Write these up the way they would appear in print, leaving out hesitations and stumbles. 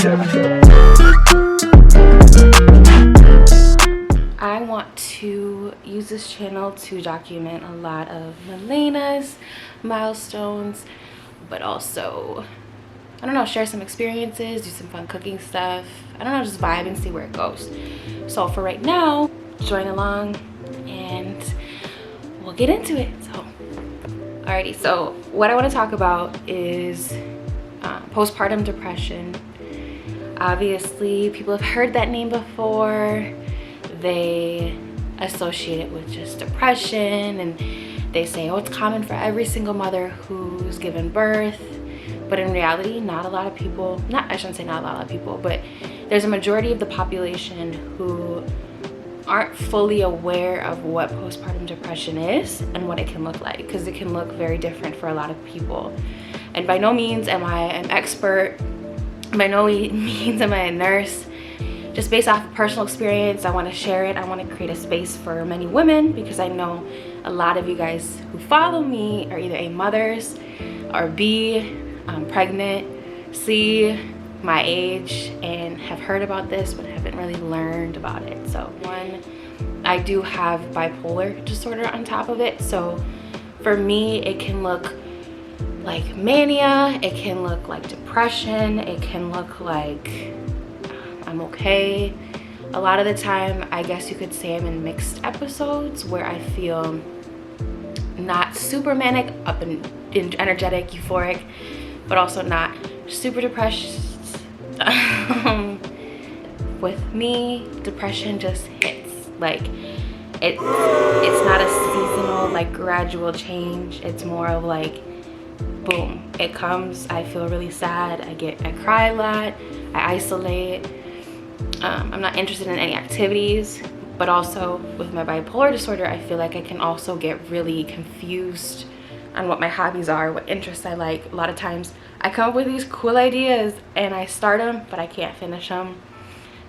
I want to use this channel to document a lot of Melena's milestones, but also, I don't know, share some experiences, do some fun cooking stuff. I don't know, just vibe and see where it goes. So for right now, join along and we'll get into it. So, alrighty, so what I want to talk about is postpartum depression. Obviously, people have heard that name before. They associate it with just depression, and they say, oh, it's common for every single mother who's given birth. But in reality, not a lot of people, I shouldn't say not a lot of people, but there's a majority of the population who aren't fully aware of what postpartum depression is and what it can look like, because it can look very different for a lot of people. And by no means am I an expert, by no means am I a nurse. Just based off of personal experience, I want to share it. I want to create a space for many women, because I know a lot of you guys who follow me are either A, mothers, or B, pregnant, C, my age, and have heard about this but haven't really learned about it. So one, I do have bipolar disorder on top of it. So for me, it can look like mania, it can look like depression, it can look like I'm okay. A lot of the time, I guess you could say I'm in mixed episodes where I feel not super manic, up and energetic, euphoric, but also not super depressed. With me, depression just hits. Like it's not a seasonal, like gradual change. It's more of like boom, it comes, I feel really sad, I cry a lot, I isolate. I'm not interested in any activities. But also with my bipolar disorder, I feel like I can also get really confused on what my hobbies are, what interests I like. A lot of times I come up with these cool ideas and I start them, but I can't finish them.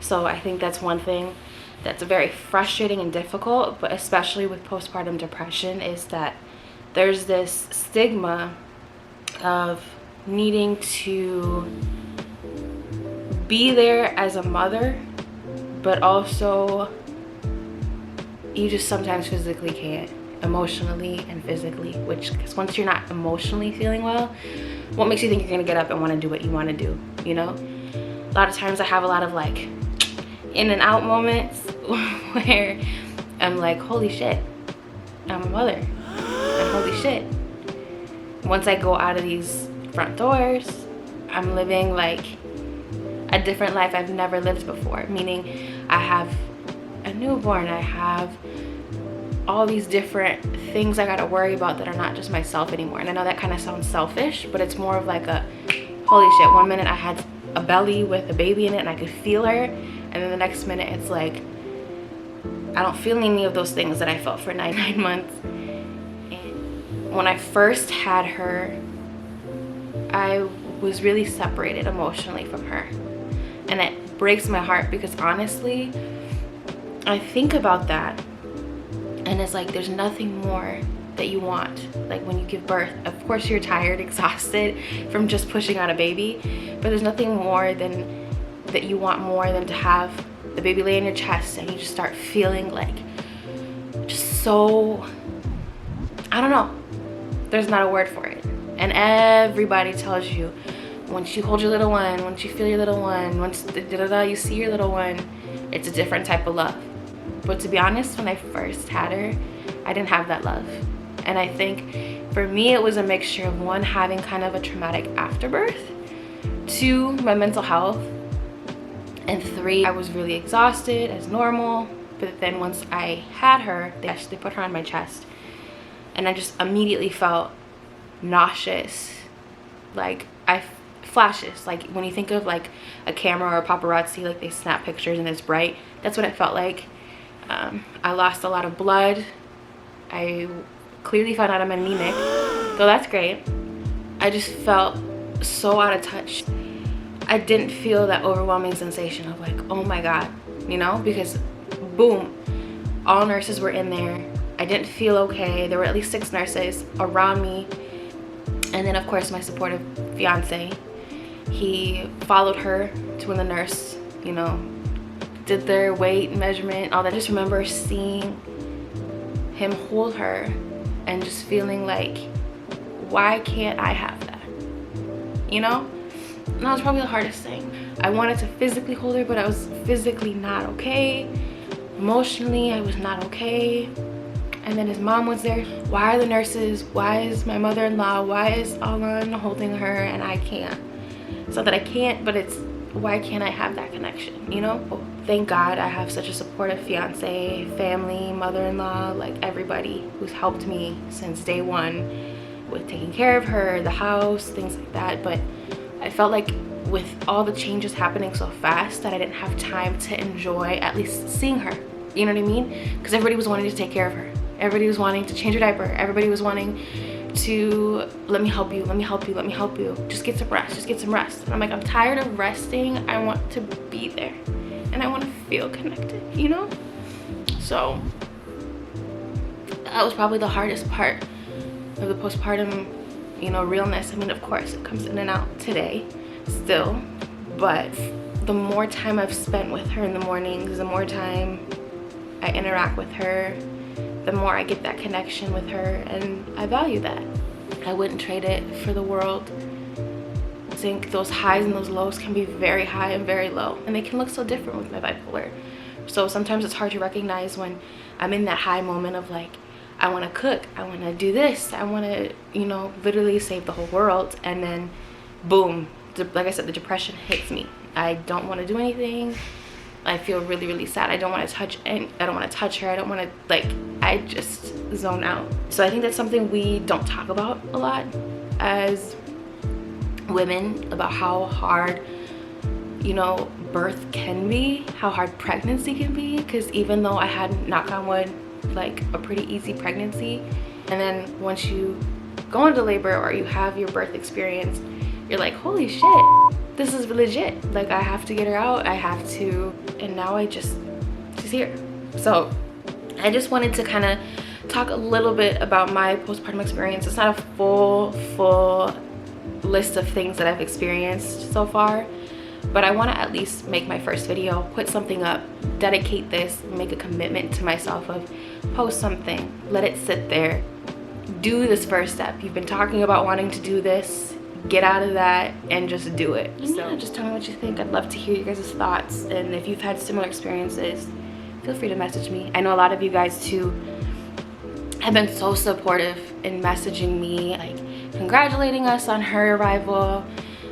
So I think that's one thing that's very frustrating and difficult, but especially with postpartum depression, is that there's this stigma of needing to be there as a mother, but also you just sometimes physically can't, emotionally and physically, because once you're not emotionally feeling well, what makes you think you're gonna get up and want to do what you want to do, you know? A lot of times I have a lot of like in and out moments where I'm like, holy shit, I'm a mother, and holy shit, once I go out of these front doors, I'm living like a different life I've never lived before. Meaning I have a newborn, I have all these different things I gotta worry about that are not just myself anymore. And I know that kind of sounds selfish, but it's more of like a, holy shit, one minute I had a belly with a baby in it and I could feel her, and then the next minute it's like, I don't feel any of those things that I felt for nine months. And when I first had her, I was really separated emotionally from her. And it breaks my heart, because honestly, I think about that and it's like there's nothing more that you want. Like when you give birth, of course you're tired, exhausted from just pushing out a baby, but there's nothing more than that you want more than to have the baby lay in your chest and you just start feeling like just so, I don't know, there's not a word for it. And everybody tells you, once you hold your little one, once you feel your little one, once you see your little one, it's a different type of love. But to be honest, when I first had her, I didn't have that love. And I think for me, it was a mixture of one, having kind of a traumatic afterbirth, two, my mental health, and three, I was really exhausted as normal. But then once I had her, they actually put her on my chest, and I just immediately felt nauseous. Like flashes, like when you think of like a camera or a paparazzi, like they snap pictures and it's bright, that's what it felt like. I lost a lot of blood. I clearly found out I'm anemic, so that's great. I just felt so out of touch. I didn't feel that overwhelming sensation of like, oh my god, you know, because boom, all nurses were in there. I didn't feel okay. There were at least 6 nurses around me, and then of course my supportive fiance. He followed her to when the nurse, you know, did their weight measurement, all that. I just remember seeing him hold her and just feeling like, why can't I have that? You know? And that was probably the hardest thing. I wanted to physically hold her, but I was physically not okay. Emotionally, I was not okay. And then his mom was there. Why are the nurses? Why is my mother-in-law? Why is Alan holding her and I can't? It's not that I can't, but it's why can't I have that connection, you know? Thank God I have such a supportive fiance, family, mother-in-law, like everybody who's helped me since day one with taking care of her, the house, things like that. But I felt like with all the changes happening so fast that I didn't have time to enjoy at least seeing her. You know what I mean? Because everybody was wanting to take care of her. Everybody was wanting to change her diaper. Everybody was wanting to let me help you, let me help you, let me help you. Just get some rest, just get some rest. And I'm like, I'm tired of resting. I want to be there and I want to feel connected, you know? So that was probably the hardest part of the postpartum, you know, realness. I mean, of course, it comes in and out today still, but the more time I've spent with her in the mornings, the more time I interact with her, the more I get that connection with her, and I value that. I wouldn't trade it for the world. I think those highs and those lows can be very high and very low, and they can look so different with my bipolar. So sometimes it's hard to recognize when I'm in that high moment of like, I want to cook, I want to do this, I want to, you know, literally save the whole world, and then boom, like I said, the depression hits me. I don't want to do anything. I feel really, really sad. I don't want to touch, and I don't want to touch her. I don't want to, like, I just zone out. So I think that's something we don't talk about a lot as women, about how hard, you know, birth can be, how hard pregnancy can be. Because even though I had, knock on wood, like a pretty easy pregnancy, and then once you go into labor or you have your birth experience, you're like, holy shit, this is legit. Like, I have to get her out, I have to, and now she's here. So I just wanted to kind of talk a little bit about my postpartum experience. It's not a full list of things that I've experienced so far, but I want to at least make my first video, put something up, dedicate this, make a commitment to myself of post something, let it sit there, do this first step. You've been talking about wanting to do this, get out of that and just do it. So yeah, just tell me what you think. I'd love to hear you guys' thoughts, and if you've had similar experiences, feel free to message me. I know a lot of you guys too have been so supportive in messaging me, like congratulating us on her arrival,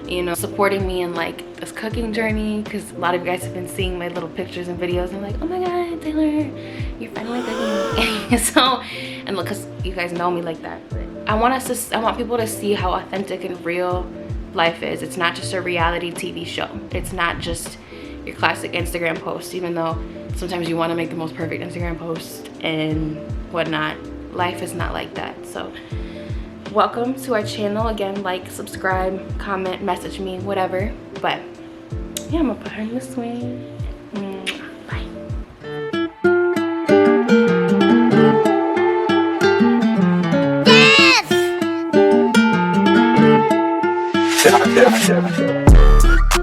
you know, supporting me in like this cooking journey, because a lot of you guys have been seeing my little pictures and videos and like, oh my god, Taylor, you're finally cooking. So, and look, because you guys know me like that, but I want people to see how authentic and real life is. It's not just a reality TV show. It's not just your classic Instagram post, even though sometimes you want to make the most perfect Instagram post and whatnot. Life is not like that. So welcome to our channel. Again, like, subscribe, comment, message me, whatever. But yeah, I'm gonna put her in the swing. Bye. Yes!